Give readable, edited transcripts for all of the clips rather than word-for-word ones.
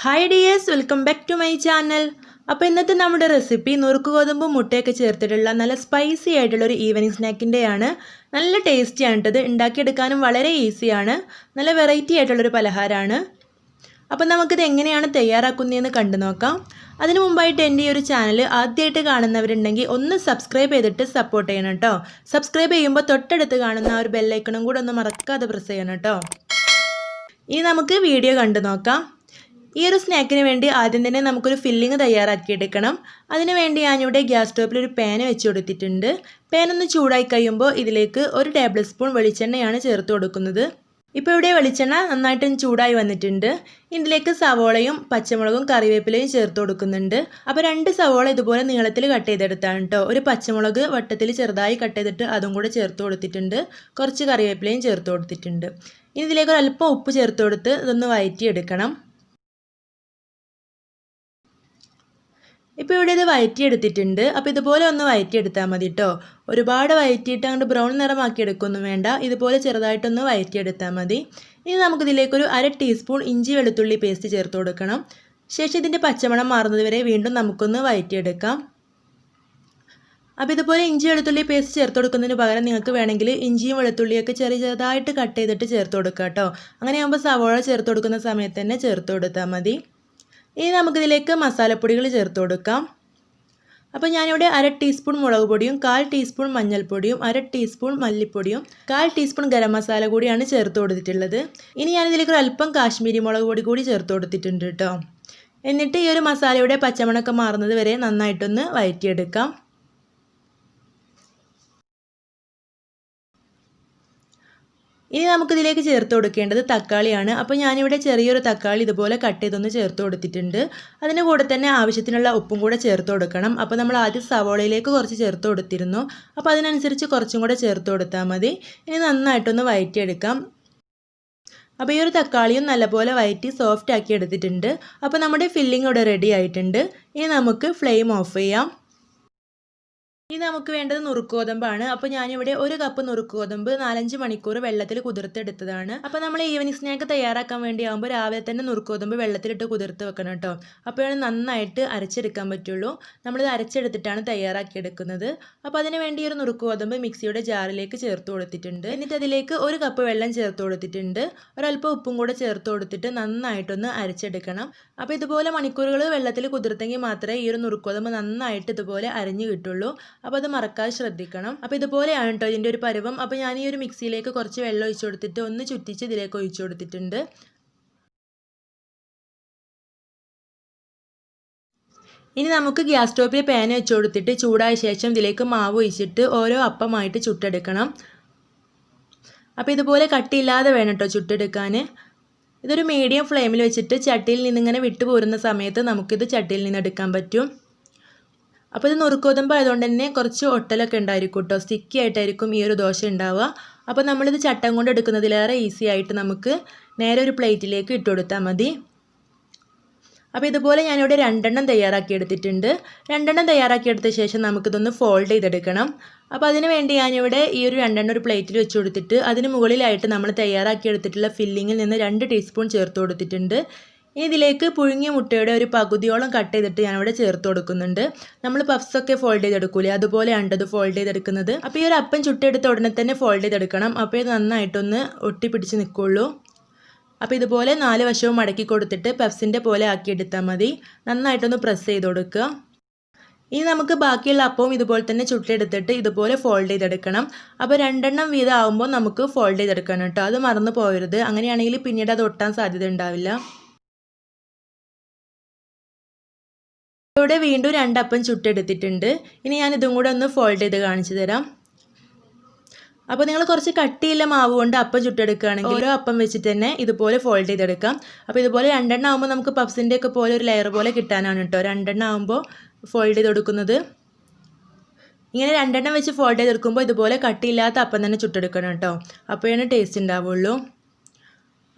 Hi dears, welcome back to my channel. അപ്പോൾ ഇന്നത്തെ നമ്മുടെ റെസിപ്പി നുറുക്ക് ഗോതമ്പും മുട്ടയൊക്കെ ചേർത്തിട്ടുള്ള നല്ല സ്പൈസി ആയിട്ടുള്ള ഒരു ഈവനിങ് സ്നാക്കിൻ്റെയാണ്. നല്ല ടേസ്റ്റിയാണ് ഇത്. ഉണ്ടാക്കിയെടുക്കാനും വളരെ ഈസിയാണ്. നല്ല വെറൈറ്റി ആയിട്ടുള്ളൊരു പലഹാരമാണ്. അപ്പോൾ നമുക്കിത് എങ്ങനെയാണ് തയ്യാറാക്കുന്നതെന്ന് കണ്ടു നോക്കാം. അതിനു മുമ്പായിട്ട് എൻ്റെ ഈ ഒരു ചാനൽ ആദ്യമായിട്ട് കാണുന്നവരുണ്ടെങ്കിൽ ഒന്ന് സബ്സ്ക്രൈബ് ചെയ്തിട്ട് സപ്പോർട്ട് ചെയ്യണം കേട്ടോ. സബ്സ്ക്രൈബ് ചെയ്യുമ്പോൾ തൊട്ടടുത്ത് കാണുന്ന ആ ഒരു ബെല്ലൈക്കണും കൂടെ ഒന്ന് മറക്കാതെ പ്രസ് ചെയ്യണം കേട്ടോ. ഇനി നമുക്ക് വീഡിയോ കണ്ടു നോക്കാം. ഈ ഒരു സ്നാക്കിന് വേണ്ടി ആദ്യം തന്നെ നമുക്കൊരു ഫില്ലിങ് തയ്യാറാക്കിയെടുക്കണം. അതിന് വേണ്ടി ഞാനിവിടെ ഗ്യാസ് സ്റ്റോപ്പിൽ ഒരു പാൻ വെച്ച് കൊടുത്തിട്ടുണ്ട്. പാൻ ഒന്ന് ചൂടായി കഴിയുമ്പോൾ ഇതിലേക്ക് 1 ടേബിൾ സ്പൂൺ വെളിച്ചെണ്ണയാണ് ചേർത്ത് കൊടുക്കുന്നത്. ഇപ്പോൾ ഇവിടെ വെളിച്ചെണ്ണ നന്നായിട്ട് ചൂടായി വന്നിട്ടുണ്ട്. ഇതിലേക്ക് സവോളയും പച്ചമുളകും കറിവേപ്പിലയും ചേർത്ത് കൊടുക്കുന്നുണ്ട്. അപ്പോൾ 2 സവോള ഇതുപോലെ നീളത്തിൽ കട്ട് ചെയ്തെടുത്താണ് കേട്ടോ. ഒരു പച്ചമുളക് വട്ടത്തിൽ ചെറുതായി കട്ട് ചെയ്തിട്ട് അതും കൂടെ ചേർത്ത് കൊടുത്തിട്ടുണ്ട്. കുറച്ച് കറിവേപ്പിലയും ചേർത്ത് കൊടുത്തിട്ടുണ്ട്. ഇനി ഇതിലേക്ക് ഒരല്പം ഉപ്പ് ചേർത്ത് കൊടുത്ത് ഇതൊന്ന് വഴറ്റിയെടുക്കണം. ഇപ്പോൾ ഇവിടെ ഇത് വഴറ്റിയെടുത്തിട്ടുണ്ട്. അപ്പോൾ ഇതുപോലെ ഒന്ന് വഴറ്റിയെടുത്താൽ മതി കേട്ടോ. ഒരുപാട് വഴറ്റിയിട്ട് അങ്ങോട്ട് ബ്രൗൺ നിറമാക്കി എടുക്കൊന്നും വേണ്ട. ഇതുപോലെ ചെറുതായിട്ടൊന്ന് വഴറ്റിയെടുത്താൽ മതി. ഇനി നമുക്കിതിലേക്കൊരു 1/2 ടീസ്പൂൺ ഇഞ്ചി വെളുത്തുള്ളി പേസ്റ്റ് ചേർത്ത് കൊടുക്കണം. ശേഷം ഇതിൻ്റെ പച്ചമണം മാറുന്നത് വരെ വീണ്ടും നമുക്കൊന്ന് വഴറ്റിയെടുക്കാം. അപ്പോൾ ഇതുപോലെ ഇഞ്ചി വെളുത്തുള്ളി പേസ്റ്റ് ചേർത്ത് കൊടുക്കുന്നതിന് പകരം നിങ്ങൾക്ക് വേണമെങ്കിൽ ഇഞ്ചിയും വെളുത്തുള്ളിയൊക്കെ ചെറുതായിട്ട് കട്ട് ചെയ്തിട്ട് ചേർത്ത് കൊടുക്കുക കേട്ടോ. അങ്ങനെയാകുമ്പോൾ സവോള ചേർത്ത് കൊടുക്കുന്ന സമയത്ത് തന്നെ ചേർത്ത് കൊടുത്താൽ മതി. ഇനി നമുക്കിതിലേക്ക് മസാലപ്പൊടികൾ ചേർത്ത് കൊടുക്കാം. അപ്പോൾ ഞാനിവിടെ 1/2 ടീസ്പൂൺ മുളക് പൊടിയും 1/4 ടീസ്പൂൺ മഞ്ഞൾപ്പൊടിയും 1/2 ടീസ്പൂൺ മല്ലിപ്പൊടിയും 1/4 ടീസ്പൂൺ ഗരം മസാല കൂടിയാണ് ചേർത്ത് കൊടുത്തിട്ടുള്ളത്. ഇനി ഞാനിതിലേക്ക് ഒരു അല്പം കാശ്മീരി മുളക് പൊടി കൂടി ചേർത്ത് കൊടുത്തിട്ടുണ്ട് കേട്ടോ. എന്നിട്ട് ഈ ഒരു മസാലയുടെ പച്ചമണമൊക്കെ മാറുന്നത് വരെ നന്നായിട്ടൊന്ന് വഴറ്റിയെടുക്കാം. ഇനി നമുക്കിതിലേക്ക് ചേർത്ത് കൊടുക്കേണ്ടത് തക്കാളിയാണ്. അപ്പോൾ ഞാനിവിടെ ചെറിയൊരു തക്കാളി ഇതുപോലെ കട്ട് ചെയ്തൊന്ന് ചേർത്ത് കൊടുത്തിട്ടുണ്ട്. അതിന് കൂടെ തന്നെ ആവശ്യത്തിനുള്ള ഉപ്പും കൂടെ ചേർത്ത് കൊടുക്കണം. അപ്പോൾ നമ്മൾ ആദ്യം സവോളയിലേക്ക് കുറച്ച് ചേർത്ത് കൊടുത്തിരുന്നു. അപ്പോൾ അതിനനുസരിച്ച് കുറച്ചും കൂടെ ചേർത്ത് കൊടുത്താൽ മതി. ഇനി നന്നായിട്ടൊന്ന് വഴറ്റിയെടുക്കാം. അപ്പോൾ ഈ ഒരു തക്കാളിയും നല്ലപോലെ വഴറ്റി സോഫ്റ്റ് ആക്കി എടുത്തിട്ടുണ്ട്. അപ്പോൾ നമ്മുടെ ഫില്ലിംഗ് ഇവിടെ റെഡി ആയിട്ടുണ്ട്. ഇനി നമുക്ക് ഫ്ലെയിം ഓഫ് ചെയ്യാം. ഇനി നമുക്ക് വേണ്ടത് നുറുക്ക് ഗോതമ്പാണ്. അപ്പോൾ ഞാനിവിടെ 1 കപ്പ് നുറുക്ക് ഗോതമ്പ് 4-5 മണിക്കൂർ വെള്ളത്തിൽ കുതിർത്തെടുത്തതാണ്. അപ്പോൾ നമ്മൾ ഈവനിങ് സ്നാക്ക് തയ്യാറാക്കാൻ വേണ്ടിയാകുമ്പോൾ രാവിലെ തന്നെ നുറുക്ക് ഗോതമ്പ് വെള്ളത്തിലിട്ട് കുതിർത്ത് വെക്കണം കേട്ടോ. അപ്പോഴാണ് നന്നായിട്ട് അരച്ചെടുക്കാൻ പറ്റുള്ളൂ. നമ്മളിത് അരച്ചെടുത്തിട്ടാണ് തയ്യാറാക്കിയെടുക്കുന്നത്. അപ്പോൾ അതിന് വേണ്ടി ഒരു നുറുക്ക് ഗോതമ്പ് മിക്സിയുടെ ജാറിലേക്ക് ചേർത്ത് കൊടുത്തിട്ടുണ്ട്. എന്നിട്ട് അതിലേക്ക് 1 കപ്പ് വെള്ളം ചേർത്ത് കൊടുത്തിട്ടുണ്ട്. ഒരല്പം ഉപ്പും കൂടെ ചേർത്ത് കൊടുത്തിട്ട് നന്നായിട്ടൊന്ന് അരച്ചെടുക്കണം. അപ്പോൾ ഇതുപോലെ മണിക്കൂറുകൾ വെള്ളത്തിൽ കുതിർത്തെങ്കിൽ മാത്രമേ ഈ ഒരു നുറുക്ക് ഗോതമ്പ് നന്നായിട്ട് ഇതുപോലെ അരഞ്ഞു കിട്ടുള്ളൂ. അപ്പോൾ അത് മറക്കാതെ ശ്രദ്ധിക്കണം. അപ്പോൾ ഇതുപോലെയാണ് കേട്ടോ ഇതിൻ്റെ ഒരു പരുവം. അപ്പോൾ ഞാൻ ഈ ഒരു മിക്സിയിലേക്ക് കുറച്ച് വെള്ളം ഒഴിച്ചു കൊടുത്തിട്ട് ഒന്ന് ചുറ്റിച്ച് ഇതിലേക്ക് ഒഴിച്ചു കൊടുത്തിട്ടുണ്ട്. ഇനി നമുക്ക് ഗ്യാസ് സ്റ്റോപ്പിൽ പാൻ വെച്ച് കൊടുത്തിട്ട് ചൂടായ ശേഷം ഇതിലേക്ക് മാവ് ഒഴിച്ചിട്ട് ഓരോ അപ്പമായിട്ട് ചുട്ടെടുക്കണം. അപ്പോൾ ഇതുപോലെ കട്ടിയില്ലാതെ വേണം കേട്ടോ ചുട്ടെടുക്കാൻ. ഇതൊരു മീഡിയം ഫ്ലെയിമിൽ വെച്ചിട്ട് ചട്ടിയിൽ നിന്നിങ്ങനെ വിട്ടു പോരുന്ന സമയത്ത് നമുക്കിത് ചട്ടിയിൽ നിന്ന് എടുക്കാൻ പറ്റും. അപ്പോൾ ഇത് നുറുക്ക് ഗോതമ്പ് ആയതുകൊണ്ട് തന്നെ കുറച്ച് ഒട്ടലൊക്കെ ഉണ്ടായിരിക്കും കേട്ടോ. സ്റ്റിക്കി ആയിട്ടായിരിക്കും ഈ ഒരു ദോശ ഉണ്ടാവുക. അപ്പോൾ നമ്മളിത് ചട്ടം കൊണ്ട് എടുക്കുന്നതിലേറെ ഈസി ആയിട്ട് നമുക്ക് നേരെ ഒരു പ്ലേറ്റിലേക്ക് ഇട്ട് കൊടുത്താൽ മതി. അപ്പോൾ ഇതുപോലെ ഞാനിവിടെ 2 തയ്യാറാക്കി എടുത്തിട്ടുണ്ട്. 2 തയ്യാറാക്കിയെടുത്ത ശേഷം നമുക്കിതൊന്ന് ഫോൾഡ് ചെയ്തെടുക്കണം. അപ്പോൾ അതിന് വേണ്ടി ഞാനിവിടെ ഈ ഒരു 2 ഒരു പ്ലേറ്റിൽ വെച്ച് കൊടുത്തിട്ട് അതിന് മുകളിലായിട്ട് നമ്മൾ തയ്യാറാക്കിയെടുത്തിട്ടുള്ള ഫില്ലിങ്ങിൽ നിന്ന് 2 ടീസ്പൂൺ ചേർത്ത് കൊടുത്തിട്ടുണ്ട്. ഇനി ഇതിലേക്ക് പുഴുങ്ങിയ മുട്ടയുടെ ഒരു പകുതിയോളം കട്ട് ചെയ്തിട്ട് ഞാനിവിടെ ചേർത്ത് കൊടുക്കുന്നുണ്ട്. നമ്മൾ പഫ്സൊക്കെ ഫോൾഡ് ചെയ്തെടുക്കൂലേ, അതുപോലെയാണ് ഇത് ഫോൾഡ് ചെയ്തെടുക്കുന്നത്. അപ്പോൾ ഈ ഒരു അപ്പം ചുട്ടെടുത്ത ഉടനെ തന്നെ ഫോൾഡ് ചെയ്തെടുക്കണം. അപ്പോൾ ഇത് നന്നായിട്ടൊന്ന് ഒട്ടിപ്പിടിച്ച് നിൽക്കുള്ളൂ. അപ്പോൾ ഇതുപോലെ 4 വശവും മടക്കി കൊടുത്തിട്ട് പഫ്സിൻ്റെ പോലെ ആക്കിയെടുത്താൽ മതി. നന്നായിട്ടൊന്ന് പ്രസ് ചെയ്ത് കൊടുക്കുക. ഇനി നമുക്ക് ബാക്കിയുള്ള അപ്പവും ഇതുപോലെ തന്നെ ചുട്ടെടുത്തിട്ട് ഇതുപോലെ ഫോൾഡ് ചെയ്തെടുക്കണം. അപ്പോൾ 2 വീതം ആകുമ്പോൾ നമുക്ക് ഫോൾഡ് ചെയ്തെടുക്കണം കേട്ടോ. അത് മറന്നു പോകരുത്. അങ്ങനെയാണെങ്കിൽ പിന്നീട് അത് ഒട്ടാൻ സാധ്യത ഉണ്ടാവില്ല. ഇവിടെ വീണ്ടും 2 അപ്പം ചുട്ടെടുത്തിട്ടുണ്ട്. ഇനി ഞാൻ ഇതും കൂടെ ഒന്ന് ഫോൾഡ് ചെയ്ത് കാണിച്ചു തരാം. അപ്പോൾ നിങ്ങൾ കുറച്ച് കട്ടിയുള്ള മാവ് കൊണ്ട് അപ്പം ചുട്ടെടുക്കുകയാണെങ്കിൽ ഓരോ അപ്പം വെച്ചിട്ട് തന്നെ ഇതുപോലെ ഫോൾഡ് ചെയ്തെടുക്കാം. അപ്പോൾ ഇതുപോലെ 2 ആകുമ്പോൾ നമുക്ക് പഫ്സിൻ്റെ ഒക്കെ പോലെ ഒരു ലെയർ പോലെ കിട്ടാനാണ് കേട്ടോ 2 ആകുമ്പോൾ ഫോൾഡ് ചെയ്ത് കൊടുക്കുന്നത്. ഇങ്ങനെ 2 വെച്ച് ഫോൾഡ് ചെയ്തെടുക്കുമ്പോൾ ഇതുപോലെ കട്ടിയില്ലാത്ത അപ്പം തന്നെ ചുട്ടെടുക്കണം കേട്ടോ. അപ്പോഴാണ് ടേസ്റ്റ് ഉണ്ടാവുള്ളൂ.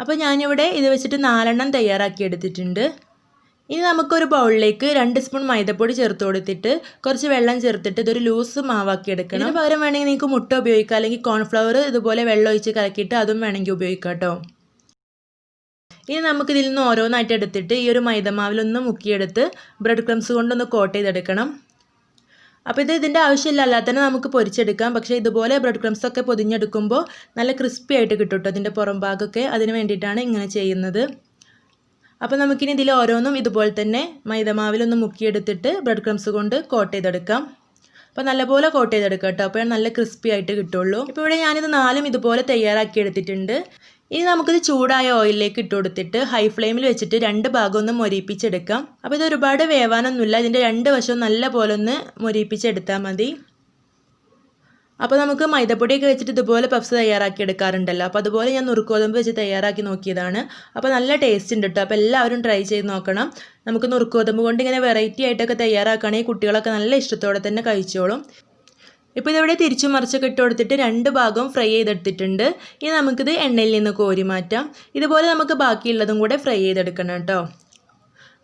അപ്പോൾ ഞാനിവിടെ ഇത് വെച്ചിട്ട് 4 തയ്യാറാക്കി എടുത്തിട്ടുണ്ട്. ഇനി നമുക്കൊരു ബൗളിലേക്ക് 2 സ്പൂൺ മൈദപ്പൊടി ചേർത്ത് കൊടുത്തിട്ട് കുറച്ച് വെള്ളം ചേർത്തിട്ട് ഇതൊരു ലൂസ് മാവാക്കി എടുക്കണം. ഇതിന് പകരം വേണമെങ്കിൽ നിങ്ങൾക്ക് മുട്ട ഉപയോഗിക്കാം, അല്ലെങ്കിൽ കോൺഫ്ലവർ ഇതുപോലെ വെള്ളം ഒഴിച്ച് കലക്കിയിട്ട് അതും വേണമെങ്കിൽ ഉപയോഗിക്കാം കേട്ടോ. ഇനി നമുക്കിതിൽ നിന്ന് ഓരോന്നായിട്ട് എടുത്തിട്ട് ഈ ഒരു മൈദമാവിലൊന്ന് മുക്കിയെടുത്ത് ബ്രെഡ് ക്രംസ് കൊണ്ടൊന്ന് കോട്ട് ചെയ്തെടുക്കണം. അപ്പോൾ ഇതിൻ്റെ ആവശ്യമില്ല, അല്ലാതെ തന്നെ നമുക്ക് പൊരിച്ചെടുക്കാം. പക്ഷേ ഇതുപോലെ ബ്രെഡ് ക്രംസ് ഒക്കെ പൊതിഞ്ഞെടുക്കുമ്പോൾ നല്ല ക്രിസ്പി ആയിട്ട് കിട്ടും കേട്ടോ ഇതിൻ്റെ പുറം ഭാഗമൊക്കെ. അതിന് വേണ്ടിയിട്ടാണ് ഇങ്ങനെ ചെയ്യുന്നത്. അപ്പോൾ നമുക്കിനി ഇതിൽ ഓരോന്നും ഇതുപോലെ തന്നെ മൈദമാവിലൊന്ന് മുക്കിയെടുത്തിട്ട് ബ്രെഡ് ക്രംസ് കൊണ്ട് കോട്ട് ചെയ്തെടുക്കാം. അപ്പോൾ നല്ലപോലെ കോട്ട് ചെയ്തെടുക്കാം കേട്ടോ, അപ്പോൾ നല്ല ക്രിസ്പി ആയിട്ട് കിട്ടുള്ളൂ. ഇപ്പോൾ ഇവിടെ ഞാനിത് 4 ഇതുപോലെ തയ്യാറാക്കി എടുത്തിട്ടുണ്ട്. ഇനി നമുക്കിത് ചൂടായ ഓയിലിലേക്ക് ഇട്ട് കൊടുത്തിട്ട് ഹൈ ഫ്ലെയിമിൽ വെച്ചിട്ട് 2 ഭാഗം ഒന്ന് മൊരിയിപ്പിച്ചെടുക്കാം. അപ്പോൾ ഇത് ഒരുപാട് വേവാനൊന്നുമില്ല, ഇതിൻ്റെ 2 വശവും നല്ല പോലെ ഒന്ന് മൊരിയിപ്പിച്ചെടുത്താൽ മതി. അപ്പോൾ നമുക്ക് മൈദപ്പൊടിയൊക്കെ വെച്ചിട്ട് ഇതുപോലെ പഫ്സ് തയ്യാറാക്കി എടുക്കാറുണ്ടല്ലോ, അപ്പോൾ അതുപോലെ ഞാൻ നുറുക്കോതമ്പ് വെച്ച് തയ്യാറാക്കി നോക്കിയതാണ്. അപ്പോൾ നല്ല ടേസ്റ്റ് ഉണ്ട് കേട്ടോ, അപ്പോൾ എല്ലാവരും ട്രൈ ചെയ്ത് നോക്കണം. നമുക്ക് നുറുക്കോതമ്പ് കൊണ്ട് ഇങ്ങനെ വെറൈറ്റി ആയിട്ടൊക്കെ തയ്യാറാക്കുകയാണെങ്കിൽ കുട്ടികളൊക്കെ നല്ല ഇഷ്ടത്തോടെ തന്നെ കഴിച്ചോളും. ഇപ്പോൾ ഇതിവിടെ തിരിച്ചു മറിച്ചൊക്കെ ഇട്ട് കൊടുത്തിട്ട് 2 ഭാഗവും ഫ്രൈ ചെയ്തെടുത്തിട്ടുണ്ട്. ഇനി നമുക്കിത് എണ്ണയിൽ നിന്ന് കോരി മാറ്റാം. ഇതുപോലെ നമുക്ക് ബാക്കിയുള്ളതും കൂടെ ഫ്രൈ ചെയ്തെടുക്കണം കേട്ടോ.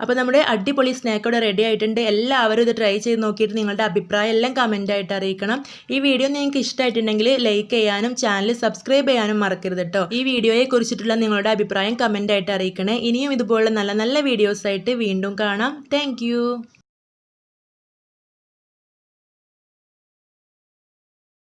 അപ്പോൾ നമ്മുടെ അടിപൊളി സ്നാക്ക് ഇവിടെ റെഡി ആയിട്ടുണ്ട്. എല്ലാവരും ഇത് ട്രൈ ചെയ്ത് നോക്കിയിട്ട് നിങ്ങളുടെ അഭിപ്രായം എല്ലാം കമൻറ്റായിട്ട് അറിയിക്കണം. ഈ വീഡിയോ നിങ്ങൾക്ക് ഇഷ്ടമായിട്ടുണ്ടെങ്കിൽ ലൈക്ക് ചെയ്യാനും ചാനൽ സബ്സ്ക്രൈബ് ചെയ്യാനും മറക്കരുത് കേട്ടോ. ഈ വീഡിയോയെ കുറിച്ചിട്ടുള്ള നിങ്ങളുടെ അഭിപ്രായം കമൻറ്റായിട്ട് അറിയിക്കണേ. ഇനിയും ഇതുപോലുള്ള നല്ല നല്ല വീഡിയോസായിട്ട് വീണ്ടും കാണാം. താങ്ക്